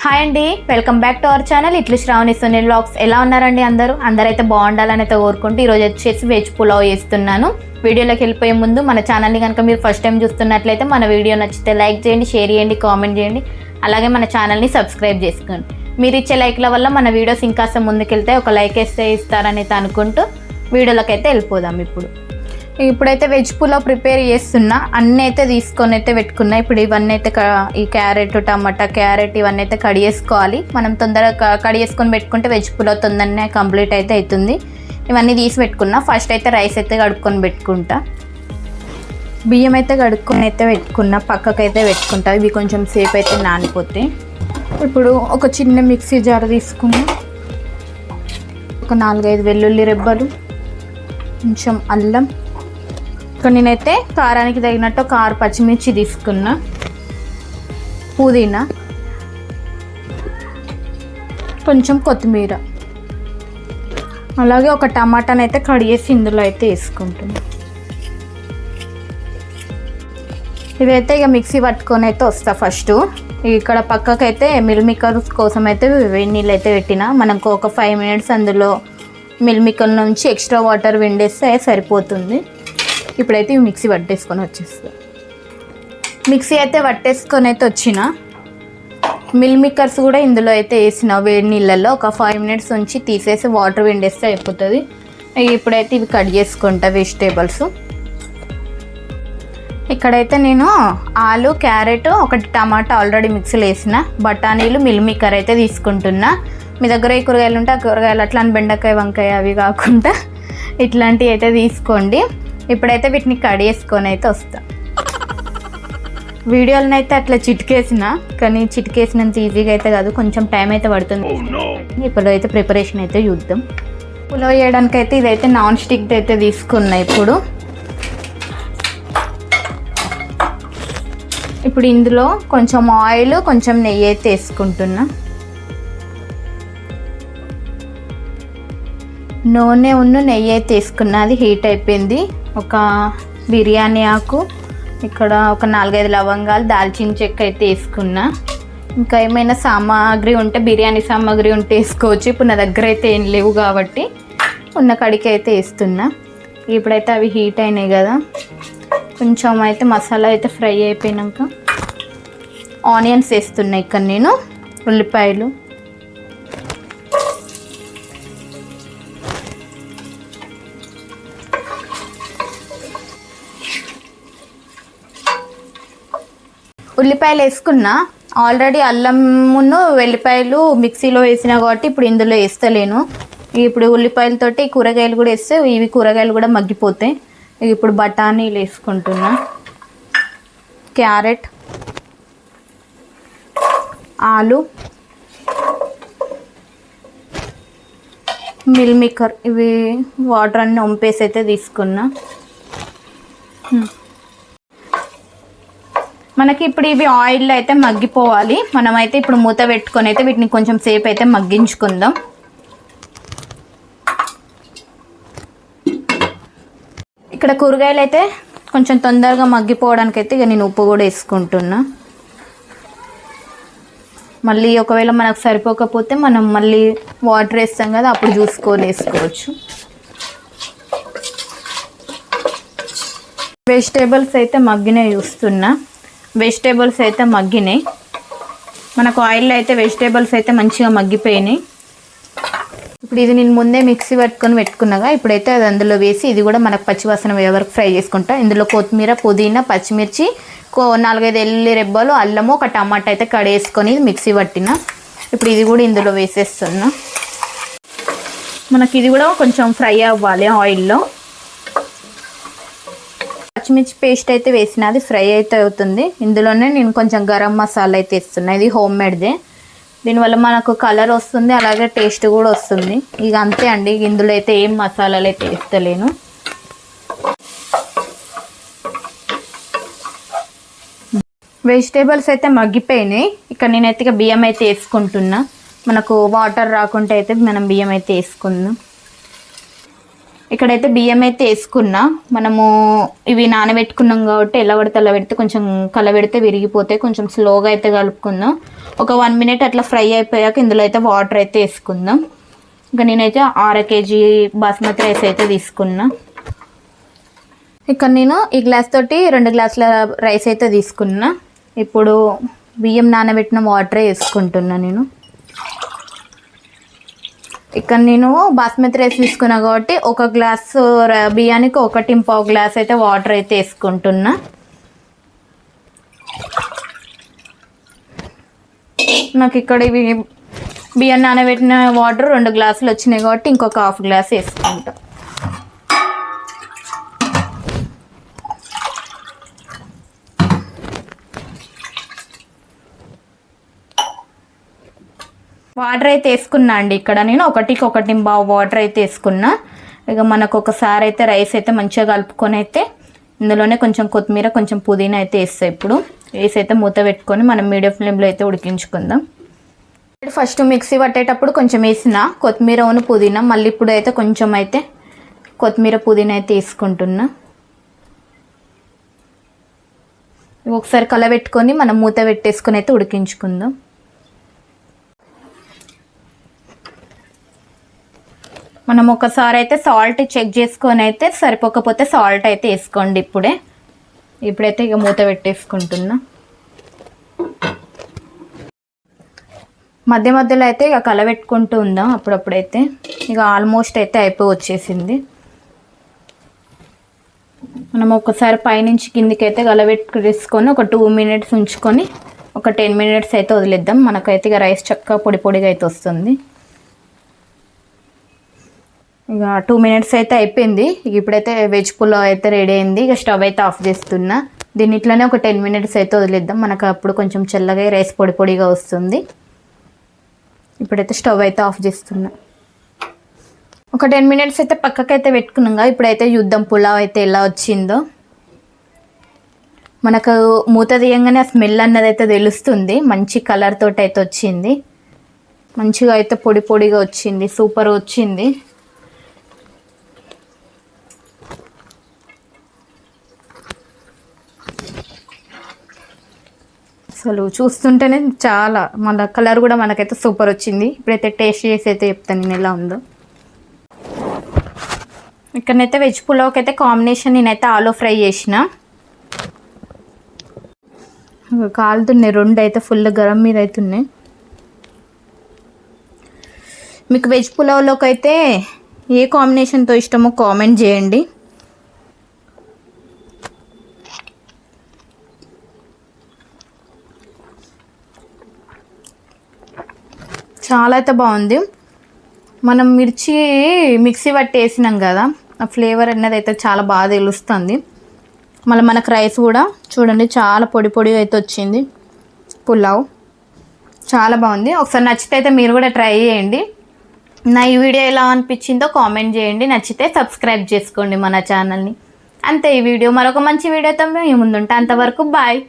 Hi అండి, welcome back to our channel ఇట్లా Shravani Sunil vlogs. ఎలా ఉన్నారండి అందరైతే బాగుండాలని అయితే కోరుకుంటూ ఈరోజు వచ్చేసి వెజ్ పులావ్ చేస్తున్నాను. వీడియోలోకి వెళ్ళిపోయే ముందు మన ఛానల్ని కనుక మీరు ఫస్ట్ టైం చూస్తున్నట్లయితే మన వీడియో నచ్చితే లైక్ చేయండి, షేర్ చేయండి, కామెంట్ చేయండి. అలాగే మన ఛానల్ని సబ్స్క్రైబ్ చేసుకోండి. మీరు ఇచ్చే లైక్ల వల్ల మన వీడియోస్ ఇంకాస్త ముందుకెళ్తే ఒక లైక్ వేస్తే ఇస్తారని అయితే అనుకుంటూ వీడియోలోకి అయితే వెళ్ళిపోదాం. ఇప్పుడైతే వెజ్ పులావ్ ప్రిపేర్ చేస్తున్నా. అన్నీ అయితే తీసుకొని అయితే పెట్టుకున్నా. ఇప్పుడు ఇవన్నీ అయితే ఈ క్యారెట్, టమాటా, క్యారెట్ ఇవన్నీ అయితే కడిగేసుకోవాలి. మనం తొందరగా కడిగేసుకొని పెట్టుకుంటే వెజ్ పులావ్ తొందరనే కంప్లీట్ అయితే అవుతుంది. ఇవన్నీ తీసి పెట్టుకున్నా. ఫస్ట్ అయితే రైస్ అయితే కడుక్కొని పెట్టుకుంటా. బియ్యం అయితే కడుక్కొని అయితే పెట్టుకున్నా, పక్కకైతే పెట్టుకుంటా. ఇవి కొంచెం సేపు అయితే నానిపోతాయి. ఇప్పుడు ఒక చిన్న మిక్సీ జార్ తీసుకున్నా. ఒక 4-5 వెల్లుల్లి రెబ్బలు, కొంచెం అల్లం, నేనైతే కారానికి తగినట్టు ఒక 6 పచ్చిమిర్చి తీసుకున్నా, పుదీనా, కొంచెం కొత్తిమీర, అలాగే ఒక టమాటాని అయితే కడిగేసి ఇందులో అయితే వేసుకుంటున్నా. ఇవైతే ఇక మిక్సీ పట్టుకొని అయితే వస్తా. ఫస్ట్ ఇక్కడ పక్కకైతే మిల్ మేకర్ కోసం అయితే వేడి నీళ్ళు అయితే పెట్టిన. మనకు ఒక 5 మినిట్స్ అందులో మిల్ మేకర్ నుంచి ఎక్స్ట్రా వాటర్ విండేస్తే సరిపోతుంది. ఇప్పుడైతే ఇవి మిక్సీ పట్టేసుకొని వచ్చేస్తా. మిక్సీ అయితే పట్టేసుకొని అయితే వచ్చిన. మిల్ మేకర్స్ కూడా ఇందులో అయితే వేసిన వేడి నీళ్ళల్లో ఒక 5 మినిట్స్ ఉంచి తీసేసి వాటర్ విండేస్తే అయిపోతుంది. ఇప్పుడైతే ఇవి కట్ చేసుకుంటా వెజిటేబుల్స్. ఇక్కడైతే నేను ఆలు, క్యారెట్, ఒకటి టమాటా ఆల్రెడీ మిక్సీలో వేసిన, బఠానీలు, మిల్ మేకర్ అయితే తీసుకుంటున్నా. మీ దగ్గర ఏ కూరగాయలు ఉంటే ఆ కూరగాయలు, అట్లా బెండకాయ, వంకాయ అవి కాకుండా ఇట్లాంటివి అయితే తీసుకోండి. ఇప్పుడైతే వీటిని కడిగేసుకొని అయితే వస్తా. వీడియోలను అయితే అట్లా చిటికేసిన, కానీ చిటికేసినంత ఈజీగా అయితే కాదు, కొంచెం టైం అయితే పడుతుంది. ఇప్పుడైతే ప్రిపరేషన్ అయితే చూద్దాం. పులావ్ చేయడానికి అయితే ఇదైతే నాన్ స్టిక్ అయితే తీసుకున్నా. ఇప్పుడు ఇందులో కొంచెం ఆయిల్, కొంచెం నెయ్యి అయితే వేసుకుంటున్నా. నూనె నెయ్యి అయితే వేసుకున్నా. అది హీట్ అయిపోయింది. ఒక బిర్యానీ ఆకు, ఇక్కడ ఒక 4-5 లవంగాలు, దాల్చిన చెక్క అయితే వేసుకున్నా. ఇంకా ఏమైనా సామాగ్రి ఉంటే, బిర్యానీ సామాగ్రి ఉంటే వేసుకోవచ్చు. ఇప్పుడు నా దగ్గర అయితే ఏం లేవు కాబట్టి ఉన్న కడికి అయితే వేస్తున్నా. ఇప్పుడైతే అవి హీట్ అయినాయి కదా, కొంచెం అయితే మసాలా అయితే ఫ్రై అయిపోయినాక ఆనియన్స్ వేస్తున్నా. ఇక్కడ నేను ఉల్లిపాయలు, ఉల్లిపాయలు వేసుకున్నా. ఆల్రెడీ అల్లమును వెల్లిపాయలు మిక్సీలో వేసినా కాబట్టి ఇప్పుడు ఇందులో వేస్తలేను. ఇప్పుడు ఉల్లిపాయలతోటి కూరగాయలు కూడా వేస్తే ఇవి కూరగాయలు కూడా మగ్గిపోతాయి. ఇప్పుడు బఠానీలు వేసుకుంటున్నా, క్యారెట్, ఆలు, మిల్ మేకర్, ఇవి వాటర్ అన్నీ వంపేసి అయితే తీసుకున్నా. మనకి ఇప్పుడు ఇవి ఆయిల్లో అయితే మగ్గిపోవాలి. మనమైతే ఇప్పుడు మూత పెట్టుకొని అయితే వీటిని కొంచెం సేపు అయితే మగ్గించుకుందాం. ఇక్కడ కూరగాయలు అయితే కొంచెం తొందరగా మగ్గిపోవడానికి అయితే ఇక నేను ఉప్పు కూడా వేసుకుంటున్నా. మళ్ళీ ఒకవేళ మనకు సరిపోకపోతే మనం మళ్ళీ వాటర్ వేస్తాం కదా, అప్పుడు చూసుకొని వేసుకోవచ్చు. వెజిటేబుల్స్ అయితే మగ్గినాయి చూస్తున్నా. వెజిటేబుల్స్ అయితే మగ్గినాయి. మనకు ఆయిల్లో అయితే వెజిటేబుల్స్ అయితే మంచిగా మగ్గిపోయినాయి. ఇప్పుడు ఇది నేను ముందే మిక్సీ పెట్టుకున్నాగా, ఇప్పుడైతే అది అందులో వేసి ఇది కూడా మనకు పచ్చివాసన పోయే వరకు ఫ్రై చేసుకుంటా. ఇందులో కొత్తిమీర, పుదీనా, పచ్చిమిర్చి, 4-5 వెల్లుల్లి రెబ్బలు, అల్లము, ఒక టమాటా అయితే కడిగేసుకొని మిక్సీ పట్టిన. ఇప్పుడు ఇది కూడా ఇందులో వేసేస్తున్నా. మనకి ఇది కూడా కొంచెం ఫ్రై అవ్వాలి ఆయిల్లో. పచ్చిమిర్చి పేస్ట్ అయితే వేసిన, అది ఫ్రై అయితే అవుతుంది. ఇందులోనే నేను కొంచెం గరం మసాలా అయితే వేస్తున్నా. ఇది హోమ్ మేడ్దే. దీనివల్ల మనకు కలర్ వస్తుంది, అలాగే టేస్ట్ కూడా వస్తుంది. ఇక అంతే అండి, ఇందులో అయితే ఏం మసాలాలు అయితే వేస్తలేను. వెజిటేబుల్స్ అయితే మగ్గిపోయినాయి. ఇక్కడ నేనైతే ఇక బియ్యం అయితే వేసుకుంటున్నా. మనకు వాటర్ రాకుండా అయితే మనం బియ్యం అయితే వేసుకుందాం. ఇక్కడైతే బియ్యం అయితే వేసుకున్నా. మనము ఇవి నానబెట్టుకున్నాం కాబట్టి ఎలా పడితే అలా పెడితే కొంచెం కలబెడితే విరిగిపోతే కొంచెం స్లోగా అయితే కలుపుకుందాం. ఒక 1 మినిట్ అట్లా ఫ్రై అయిపోయాక ఇందులో అయితే వాటర్ అయితే వేసుకుందాం. ఇంకా నేనైతే 1/2 kg బాస్మతి రైస్ అయితే తీసుకున్నా. ఇక్కడ నేను ఈ గ్లాస్ తోటి 2 గ్లాసుల రైస్ అయితే తీసుకున్నా. ఇప్పుడు బియ్యం నానబెట్టిన వాటరే వేసుకుంటున్నా నేను. ఇక్కడ నేను బాస్మతి రైస్ తీసుకున్నా కాబట్టి 1 గ్లాసు బియ్యానికి 1.5 గ్లాస్ అయితే వాటర్ అయితే వేసుకుంటున్నా. నాకు ఇక్కడ ఇవి బియ్యం నానబెట్టిన వాటర్ 2 గ్లాసులు వచ్చినాయి కాబట్టి ఇంకొక 1/2 గ్లాస్ వేసుకుంటా. వాటర్ అయితే వేసుకున్నా అండి. ఇక్కడ నేను 1.1 వాటర్ అయితే వేసుకున్నా. ఇక మనకు ఒకసారి అయితే రైస్ అయితే మంచిగా కలుపుకొని అయితే ఇందులోనే కొంచెం కొత్తిమీర కొంచెం పుదీనా అయితే వేస్తాయి. ఇప్పుడు వేసి అయితే మూత పెట్టుకొని మనం మీడియం ఫ్లేమ్లో అయితే ఉడికించుకుందాం. ఫస్ట్ మిక్సీ పట్టేటప్పుడు కొంచెం వేసిన కొత్తిమీర పుదీనా, మళ్ళీ ఇప్పుడు అయితే కొంచెం అయితే కొత్తిమీర పుదీనా అయితే వేసుకుంటున్నా. ఒకసారి కలబెట్టుకొని మనం మూత పెట్టేసుకొని అయితే ఉడికించుకుందాం. మనం ఒకసారి అయితే సాల్ట్ చెక్ చేసుకొని అయితే సరిపోకపోతే సాల్ట్ అయితే వేసుకోండి. ఇప్పుడైతే ఇక మూత పెట్టేసుకుంటున్నా. మధ్య మధ్యలో అయితే ఇక కలబెట్టుకుంటూ ఉందాం. అప్పుడప్పుడైతే ఇక ఆల్మోస్ట్ అయితే అయిపోయి వచ్చేసింది. మనం ఒకసారి పైనుంచి కిందికి అయితే కలబెట్టుకొని ఒక 2 మినిట్స్ ఉంచుకొని ఒక 10 మినిట్స్ అయితే వదిలేద్దాం. మనకైతే ఇక రైస్ చక్కగా పొడి పొడిగా అయితే వస్తుంది. ఇక 2 మినిట్స్ అయితే అయిపోయింది. ఇప్పుడైతే వెజ్ పులావ్ అయితే రెడీ అయింది. ఇక స్టవ్ అయితే ఆఫ్ చేస్తున్నా. దీన్ని ఇట్లనే ఒక 10 మినిట్స్ అయితే వదిలేద్దాం. మనకు అప్పుడు కొంచెం చల్లగా రైస్ పొడి పొడిగా వస్తుంది. ఇప్పుడైతే స్టవ్ అయితే ఆఫ్ చేస్తున్నా. ఒక 10 మినిట్స్ అయితే పక్కకైతే పెట్టుకున్నాగా. ఇప్పుడైతే చూద్దాం పులావ్ అయితే ఎలా వచ్చిందో. మనకు మూత తీయంగానే ఆ స్మెల్ అన్నది అయితే తెలుస్తుంది. మంచి కలర్ తోటి అయితే వచ్చింది. మంచిగా అయితే పొడి పొడిగా వచ్చింది. సూపర్ వచ్చింది. అసలు చూస్తుంటేనే చాలా మన కలర్ కూడా మనకైతే సూపర్ వచ్చింది. ఇప్పుడైతే టేస్ట్ చేసి అయితే చెప్తాను నేను ఎలా ఉందో. ఇక్కడనైతే వెజ్ పులావ్కి అయితే కాంబినేషన్ నేనైతే ఆలూ ఫ్రై చేసిన. కాలుతున్నాయి 2 అయితే ఫుల్ గరం మీద అవుతున్నాయి. మీకు వెజ్ పులావ్లోకి అయితే ఏ కాంబినేషన్తో ఇష్టమో కామెంట్ చేయండి. చాలా అయితే బాగుంది. మనం మిక్సీ పట్టి వేసినాం కదా, ఆ ఫ్లేవర్ అనేది అయితే చాలా బాగా తెలుస్తుంది. మళ్ళీ మనకు రైస్ కూడా చూడండి చాలా పొడి పొడిగా అయితే వచ్చింది. పులావ్ చాలా బాగుంది. ఒకసారి నచ్చితే అయితే మీరు కూడా ట్రై చేయండి. నా ఈ వీడియో ఎలా అనిపించిందో కామెంట్ చేయండి. నచ్చితే సబ్స్క్రైబ్ చేసుకోండి మన ఛానల్ని. అంతే ఈ వీడియో. మరొక మంచి వీడియోతో మేము ముందుంటా. అంతవరకు బాయ్.